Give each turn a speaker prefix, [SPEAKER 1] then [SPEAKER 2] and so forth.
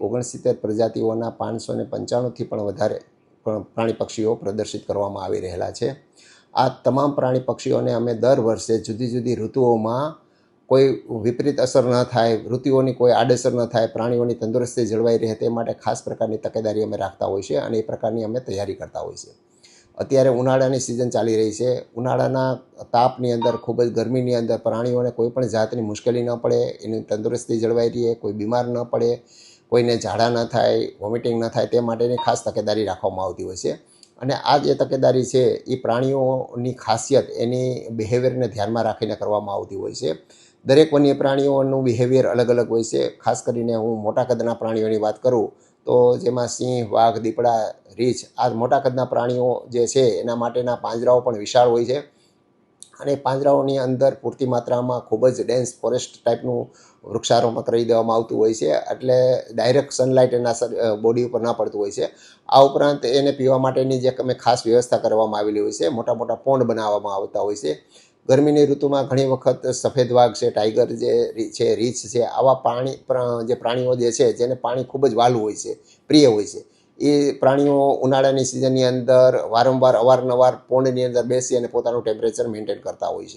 [SPEAKER 1] 69 પ્રજાતિઓના 595થી પણ વધારે પ્રાણી પક્ષીઓ પ્રદર્શિત કરવામાં આવી રહેલા છે। આ તમામ પ્રાણી પક્ષીઓને અમે દર વર્ષે જુદી જુદી ઋતુઓમાં કોઈ વિપરીત અસર ન થાય, ઋતુઓની કોઈ આડઅસર ન થાય, પ્રાણીઓની તંદુરસ્તી જળવાઈ રહે તે માટે ખાસ પ્રકારની તકેદારી અમે રાખતા હોય છે અને એ પ્રકારની અમે તૈયારી કરતા હોય છે। અત્યારે ઉનાળાની સિઝન ચાલી રહી છે। ઉનાળાના તાપની અંદર, ખૂબ જ ગરમીની અંદર પ્રાણીઓને કોઈ પણ જાતની મુશ્કેલી ન પડે, એની તંદુરસ્તી જળવાઈ રહે, કોઈ બીમાર ન પડે, કોઈને ઝાડા ન થાય, વોમિટિંગ ન થાય, તે માટેની ખાસ તકેદારી રાખવામાં આવતી હોય છે। અને આ જે તકેદારી છે એ પ્રાણીઓની ખાસિયત, એની બિહેવિયરને ધ્યાનમાં રાખીને કરવામાં આવતી હોય છે। દરેક વન્ય પ્રાણીઓનું બિહેવિયર અલગ અલગ હોય છે। ખાસ કરીને હું મોટા કદના પ્રાણીઓની વાત કરું તો જેમાં સિંહ, વાઘ, દીપડા, રીંછ, આ મોટા કદના પ્રાણીઓ જે છે એના માટેના પાંજરાઓ પણ વિશાળ હોય છે અને પાંજરાઓની અંદર પૂરતી માત્રામાં ખૂબ જ ડેન્સ ફોરેસ્ટ ટાઈપનું વૃક્ષારોપણ કરી દેવામાં આવતું હોય છે, એટલે ડાયરેક્ટ સનલાઇટ એના બોડી ઉપર ના પડતું હોય છે। આ ઉપરાંત એને પીવા માટેની જે અમે ખાસ વ્યવસ્થા કરવામાં આવેલી હોય છે, મોટા મોટા પોન્ડ બનાવવામાં આવતા હોય છે। ગરમીની ઋતુમાં ઘણી વખત સફેદ વાઘ છે, ટાઈગર જે છે, રીંછ છે, આવા જે પ્રાણીઓ જે છે જેને પાણી ખૂબ જ વહાલું હોય છે, પ્રિય હોય છે, એ પ્રાણીઓ ઉનાળાની સિઝનની અંદર વારંવાર અવારનવાર પોન્ડની અંદર બેસી અને પોતાનું ટેમ્પરેચર મેન્ટેન કરતા હોય છે।